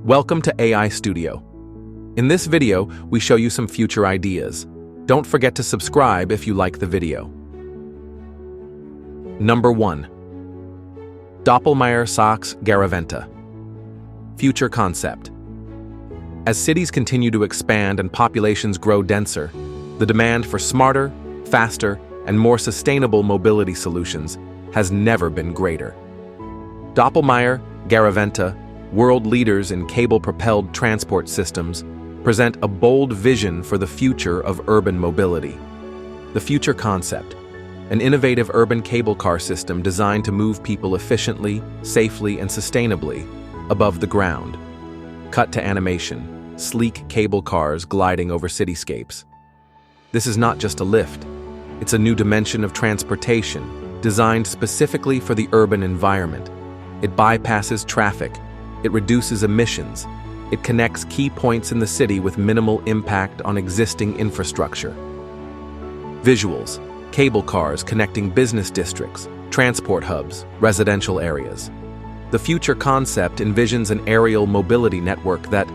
Welcome to AI Studio. In this video, we show you some future ideas. Don't forget to subscribe if you like the video. Number 1. Doppelmayr socks Garaventa. Future concept. As cities continue to expand and populations grow denser, the demand for smarter, faster, and more sustainable mobility solutions has never been greater. Doppelmayr, Garaventa, world leaders in cable-propelled transport systems, present a bold vision for the future of urban mobility. The future concept: an innovative urban cable car system designed to move people efficiently, safely, and sustainably above the ground. Cut to animation: sleek cable cars gliding over cityscapes. This is not just a lift. It's a new dimension of transportation, designed specifically for the urban environment. It bypasses traffic. It reduces emissions. It connects key points in the city with minimal impact on existing infrastructure. Visuals: cable cars connecting business districts, transport hubs, residential areas. The future concept envisions an aerial mobility network that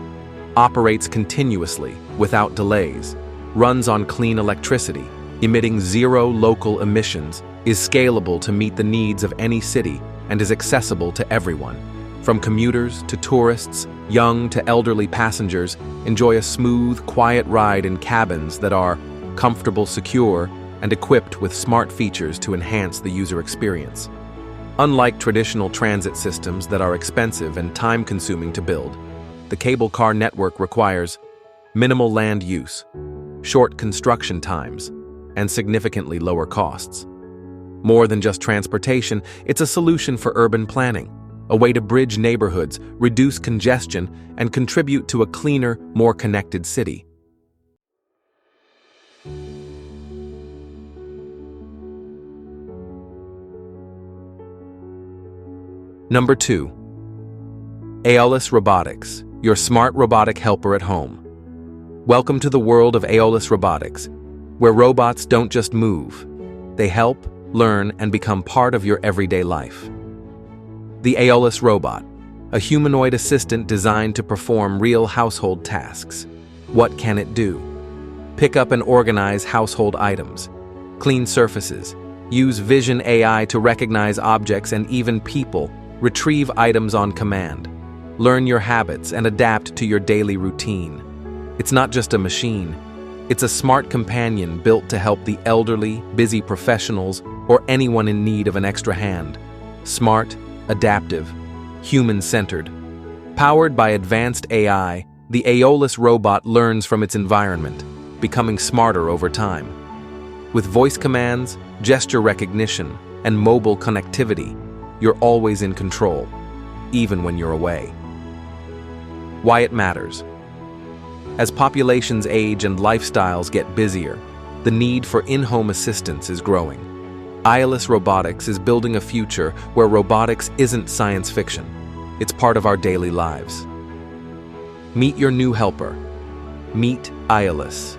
operates continuously, without delays, runs on clean electricity, emitting zero local emissions, is scalable to meet the needs of any city, and is accessible to everyone. From commuters to tourists, young to elderly passengers enjoy a smooth, quiet ride in cabins that are comfortable, secure, and equipped with smart features to enhance the user experience. Unlike traditional transit systems that are expensive and time-consuming to build, the cable car network requires minimal land use, short construction times, and significantly lower costs. More than just transportation, it's a solution for urban planning, a way to bridge neighborhoods, reduce congestion, and contribute to a cleaner, more connected city. Number 2. Aeolus Robotics, your smart robotic helper at home. Welcome to the world of Aeolus Robotics, where robots don't just move. They help, learn, and become part of your everyday life. The Aeolus Robot, a humanoid assistant designed to perform real household tasks. What can it do? Pick up and organize household items, clean surfaces, use vision AI to recognize objects and even people, retrieve items on command, learn your habits and adapt to your daily routine. It's not just a machine. It's a smart companion built to help the elderly, busy professionals, or anyone in need of an extra hand. Smart, adaptive, human-centered. Powered by advanced AI, the Aeolus robot learns from its environment, becoming smarter over time. With voice commands, gesture recognition, and mobile connectivity, you're always in control, even when you're away. Why it matters. As populations age and lifestyles get busier, the need for in-home assistance is growing. Aeolus Robotics is building a future where robotics isn't science fiction. It's part of our daily lives. Meet your new helper. Meet Aeolus.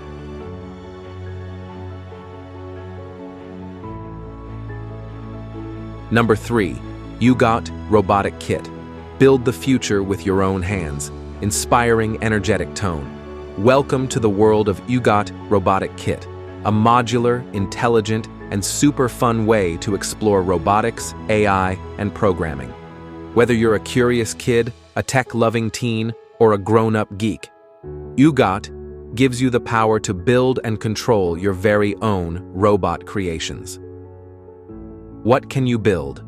Number 3. UGOT Robotic Kit. Build the future with your own hands. Inspiring, energetic tone. Welcome to the world of UGOT Robotic Kit, a modular, intelligent, and super fun way to explore robotics, AI, and programming. Whether you're a curious kid, a tech-loving teen, or a grown-up geek, UGOT gives you the power to build and control your very own robot creations. What can you build?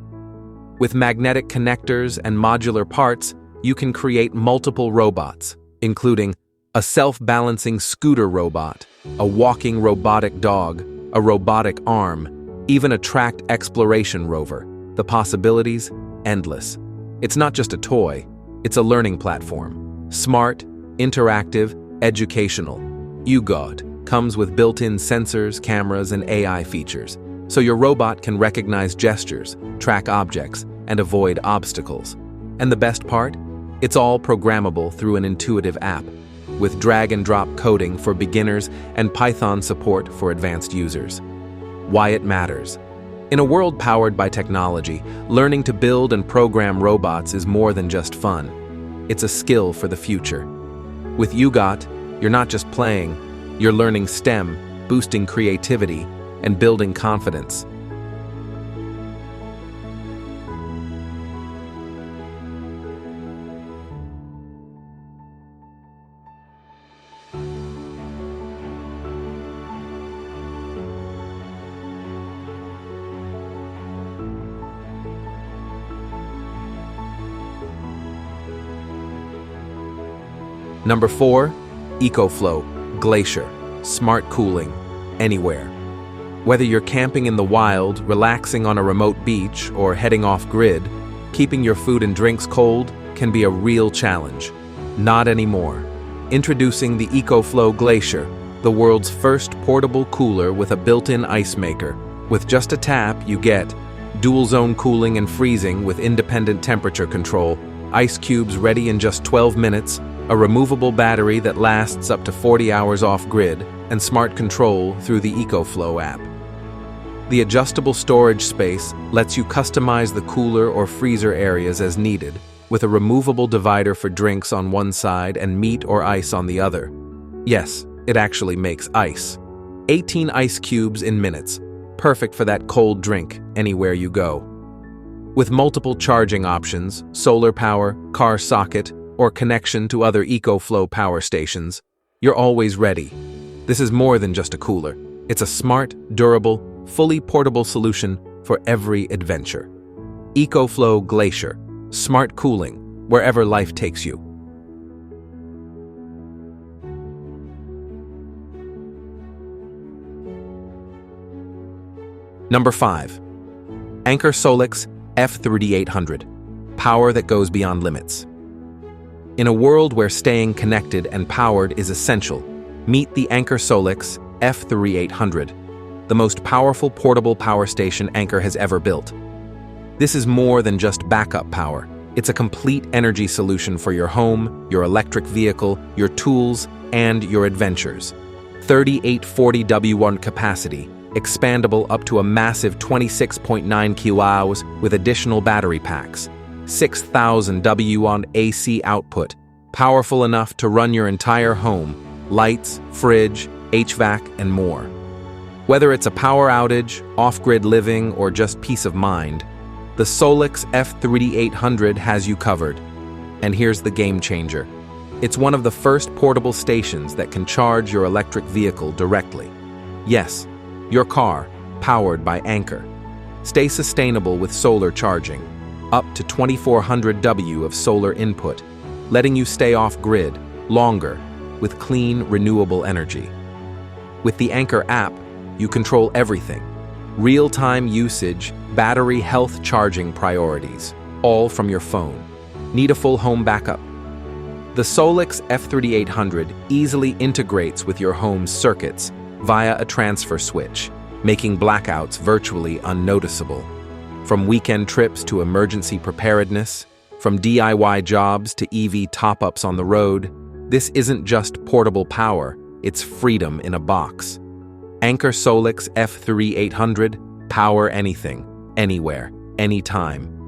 With magnetic connectors and modular parts, you can create multiple robots, including a self-balancing scooter robot, a walking robotic dog, a robotic arm, even a tracked exploration rover. The possibilities, endless. It's not just a toy, it's a learning platform. Smart, interactive, educational. UGOT comes with built-in sensors, cameras, and AI features, so your robot can recognize gestures, track objects, and avoid obstacles. And the best part? It's all programmable through an intuitive app, with drag-and-drop coding for beginners and Python support for advanced users. why it matters. In a world powered by technology, learning to build and program robots is more than just fun. It's a skill for the future. With UGOT, you're not just playing, you're learning STEM, boosting creativity, and building confidence. Number 4, EcoFlow GLACIER, smart cooling, anywhere. Whether you're camping in the wild, relaxing on a remote beach, or heading off-grid, keeping your food and drinks cold can be a real challenge. Not anymore. Introducing the EcoFlow GLACIER, the world's first portable cooler with a built-in ice maker. With just a tap, you get dual-zone cooling and freezing with independent temperature control, ice cubes ready in just 12 minutes, a removable battery that lasts up to 40 hours off-grid, and smart control through the EcoFlow app. The adjustable storage space lets you customize the cooler or freezer areas as needed, with a removable divider for drinks on one side and meat or ice on the other. Yes, it actually makes ice. 18 ice cubes in minutes, perfect for that cold drink anywhere you go. With multiple charging options, solar power, car socket, or connection to other EcoFlow power stations, you're always ready. This is more than just a cooler. It's a smart, durable, fully portable solution for every adventure. EcoFlow GLACIER, smart cooling, wherever life takes you. Number 5. Anker SOLIX F3800, power that goes beyond limits. In a world where staying connected and powered is essential, meet the Anker SOLIX F3800, the most powerful portable power station Anker has ever built. This is more than just backup power. It's a complete energy solution for your home, your electric vehicle, your tools, and your adventures. 3840 W1 capacity, expandable up to a massive 26.9 kWh with additional battery packs. 6,000 W1 AC output, powerful enough to run your entire home, lights, fridge, HVAC, and more. Whether it's a power outage, off-grid living, or just peace of mind, the SOLIX F3800 has you covered. And here's the game changer. It's one of the first portable stations that can charge your electric vehicle directly. Yes, your car, powered by Anker. Stay sustainable with solar charging. Up to 2400 W of solar input, letting you stay off-grid longer with clean, renewable energy. With the Anker app, you control everything. Real-time usage, battery health charging priorities, all from your phone. Need a full home backup? The SOLIX F3800 easily integrates with your home's circuits via a transfer switch, making blackouts virtually unnoticeable. From weekend trips to emergency preparedness, from DIY jobs to EV top-ups on the road, this isn't just portable power, it's freedom in a box. Anker SOLIX F3800, power anything, anywhere, anytime.